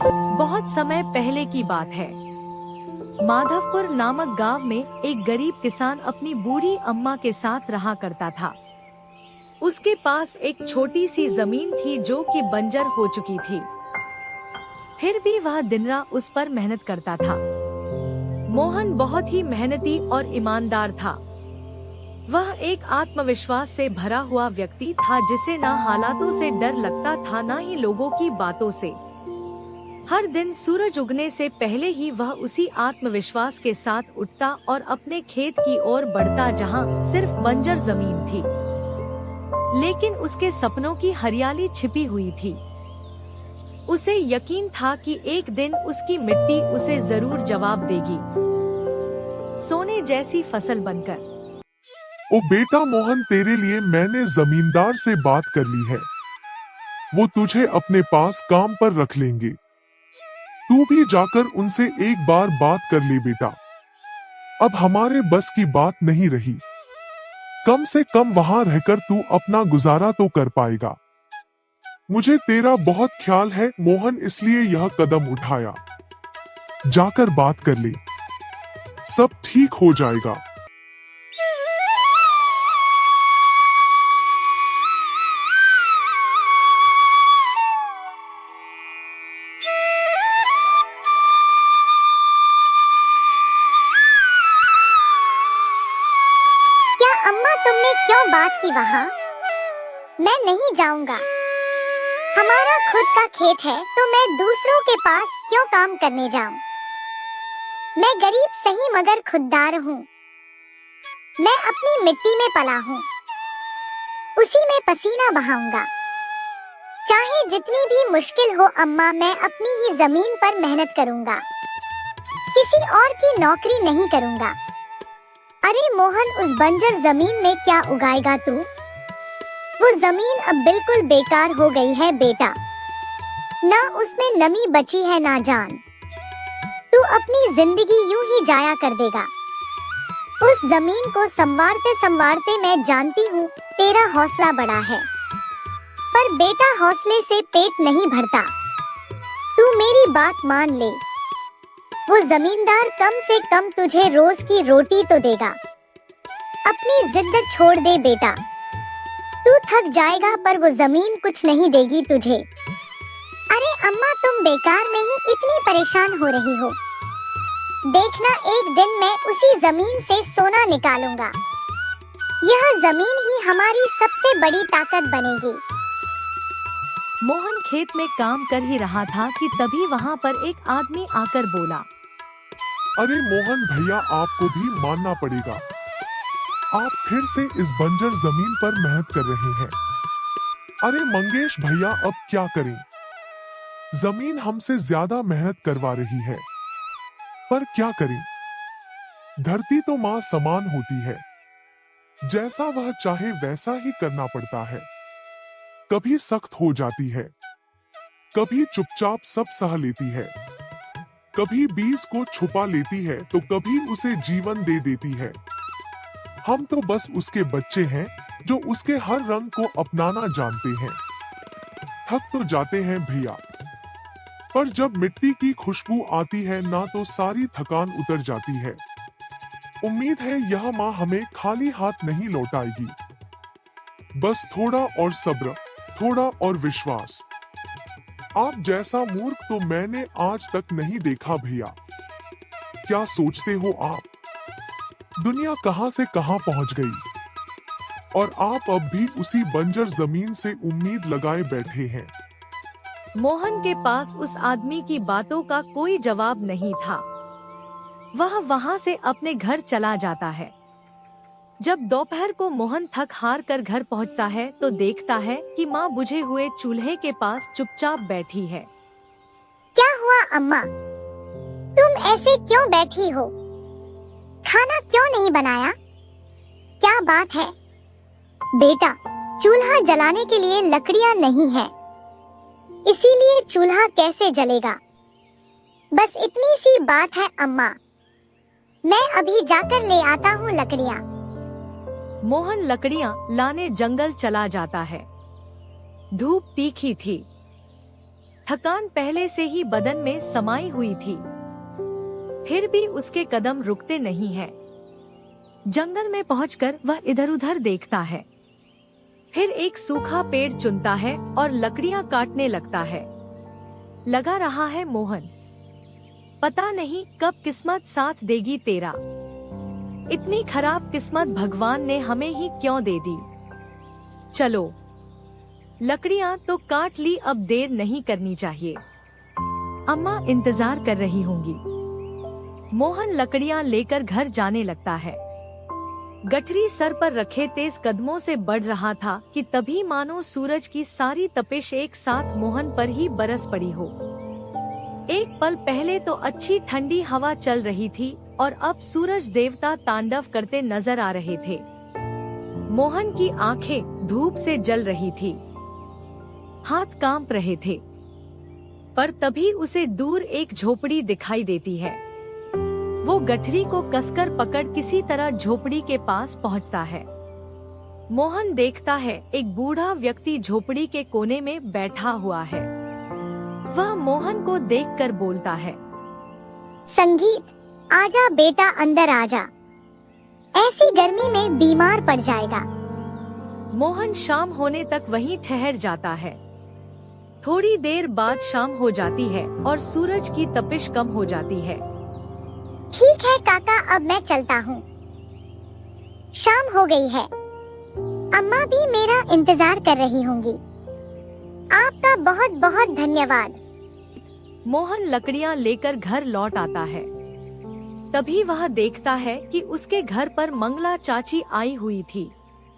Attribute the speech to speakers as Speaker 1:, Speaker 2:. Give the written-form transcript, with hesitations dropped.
Speaker 1: बहुत समय पहले की बात है। माधवपुर नामक गांव में एक गरीब किसान अपनी बूढ़ी अम्मा के साथ रहा करता था। उसके पास एक छोटी सी जमीन थी जो कि बंजर हो चुकी थी। फिर भी वह दिन रात उस पर मेहनत करता था। मोहन बहुत ही मेहनती और ईमानदार था। वह एक आत्मविश्वास से भरा हुआ व्यक्ति था जिसे ना हालातों से डर लगता था ना ही लोगों की बातों से। हर दिन सूरज उगने से पहले ही वह उसी आत्मविश्वास के साथ उठता और अपने खेत की ओर बढ़ता जहां सिर्फ बंजर जमीन थी, लेकिन उसके सपनों की हरियाली छिपी हुई थी। उसे यकीन था कि एक दिन उसकी मिट्टी उसे जरूर जवाब देगी, सोने जैसी फसल बनकर।
Speaker 2: ओ बेटा मोहन, तेरे लिए मैंने जमींदार से बात कर ली है। वो तुझे अपने पास काम पर रख लेंगे। तू भी जाकर उनसे एक बार बात कर ले बेटा। अब हमारे बस की बात नहीं रही। कम से कम वहां रहकर तू अपना गुजारा तो कर पाएगा। मुझे तेरा बहुत ख्याल है मोहन, इसलिए यह कदम उठाया। जाकर बात कर ले, सब ठीक हो जाएगा।
Speaker 3: अम्मा, तुमने क्यों बात की वहाँ? मैं नहीं जाऊंगा। हमारा खुद का खेत है तो मैं दूसरों के पास क्यों काम करने जाऊं? मैं गरीब सही मगर खुददार हूँ। मैं अपनी मिट्टी में पला हूँ, उसी में पसीना बहाऊंगा। चाहे जितनी भी मुश्किल हो अम्मा, मैं अपनी ही जमीन पर मेहनत करूंगा। किसी और की नौकरी नहीं करूंगा। अरे मोहन, उस बंजर जमीन में क्या उगाएगा तू? वो जमीन अब बिल्कुल बेकार हो गई है बेटा। ना उसमें नमी बची है ना जान। तू अपनी जिंदगी यूं ही जाया कर देगा। उस जमीन को संवारते संवारते मैं जानती हूँ तेरा हौसला बड़ा है, पर बेटा हौसले से पेट नहीं भरता। तू मेरी बात मान ले। वो जमींदार कम से कम तुझे रोज की रोटी तो देगा। अपनी जिद छोड़ दे बेटा। तू थक जाएगा पर वो जमीन कुछ नहीं देगी तुझे। अरे अम्मा, तुम बेकार में ही इतनी परेशान हो रही हो। देखना, एक दिन मैं उसी जमीन से सोना निकालूंगा। यह जमीन ही हमारी सबसे बड़ी ताकत बनेगी।
Speaker 1: मोहन खेत में काम कर ही रहा था कि तभी वहाँ पर एक आदमी आकर बोला,
Speaker 2: अरे मोहन भैया, आपको भी मानना पड़ेगा। आप फिर से इस बंजर जमीन पर मेहनत कर रहे हैं। अरे मंगेश भैया, अब क्या करें? जमीन हमसे ज्यादा मेहनत करवा रही है, पर क्या करें? धरती तो माँ समान होती है। जैसा वह चाहे वैसा ही करना पड़ता है। कभी सख्त हो जाती है, कभी चुपचाप सब सह लेती है, कभी बीज को छुपा लेती है तो कभी उसे जीवन दे देती है। हम तो बस उसके बच्चे हैं जो उसके हर रंग को अपनाना जानते हैं। थक तो जाते हैं भैया, पर जब मिट्टी की खुशबू आती है ना तो सारी थकान उतर जाती है। उम्मीद है यह माँ हमें खाली हाथ नहीं लौटाएगी। बस थोड़ा और सब्र, थोड़ा और विश्वास। आप जैसा मूर्ख तो मैंने आज तक नहीं देखा भैया। क्या सोचते हो आप? दुनिया कहां से कहां पहुंच गई और आप अब भी उसी बंजर जमीन से उम्मीद लगाए बैठे हैं।
Speaker 1: मोहन के पास उस आदमी की बातों का कोई जवाब नहीं था। वह वहां से अपने घर चला जाता है। जब दोपहर को मोहन थक हार कर घर पहुंचता है तो देखता है कि माँ बुझे हुए चूल्हे के पास चुपचाप बैठी है।
Speaker 3: क्या हुआ अम्मा? तुम ऐसे क्यों बैठी हो? खाना क्यों नहीं बनाया? क्या बात है? बेटा, चूल्हा जलाने के लिए लकड़ियाँ नहीं है, इसीलिए चूल्हा कैसे जलेगा? बस इतनी सी बात है अम्मा। मैं अभी जाकर ले आता हूँ लकड़ियाँ।
Speaker 1: मोहन लकड़ियाँ लाने जंगल चला जाता है। धूप तीखी थी। थकान पहले से ही बदन में समाई हुई थी, फिर भी उसके कदम रुकते नहीं हैं। जंगल में पहुंचकर वह इधर उधर देखता है, फिर एक सूखा पेड़ चुनता है और लकड़ियां काटने लगता है। लगा रहा है मोहन, पता नहीं कब किस्मत साथ देगी तेरा। इतनी खराब किस्मत भगवान ने हमें ही क्यों दे दी। चलो लकड़ियां तो काट ली, अब देर नहीं करनी चाहिए, अम्मा इंतजार कर रही होंगी। मोहन लकड़ियां लेकर घर जाने लगता है। गठरी सर पर रखे तेज कदमों से बढ़ रहा था कि तभी मानो सूरज की सारी तपिश एक साथ मोहन पर ही बरस पड़ी हो। एक पल पहले तो अच्छी ठंडी हवा चल रही थी और अब सूरज देवता तांडव करते नजर आ रहे थे। मोहन की आंखें धूप से जल रही थी, हाथ कांप रहे थे, पर तभी उसे दूर एक झोपड़ी दिखाई देती है। वो गठरी को कसकर पकड़ किसी तरह झोपड़ी के पास पहुंचता है। मोहन देखता है एक बूढ़ा व्यक्ति झोपड़ी के कोने में बैठा हुआ है। वह मोहन को देखकर बोलता है,
Speaker 3: संगीत, आजा बेटा, अंदर आजा, ऐसी गर्मी में बीमार पड़ जाएगा।
Speaker 1: मोहन शाम होने तक वहीं ठहर जाता है। थोड़ी देर बाद शाम हो जाती है और सूरज की तपिश कम हो जाती है।
Speaker 3: ठीक है काका, अब मैं चलता हूँ, शाम हो गई है, अम्मा भी मेरा इंतजार कर रही होंगी। आपका बहुत बहुत धन्यवाद।
Speaker 1: मोहन लकड़ियां लेकर घर लौट आता है। तभी वह देखता है कि उसके घर पर मंगला चाची आई हुई थी।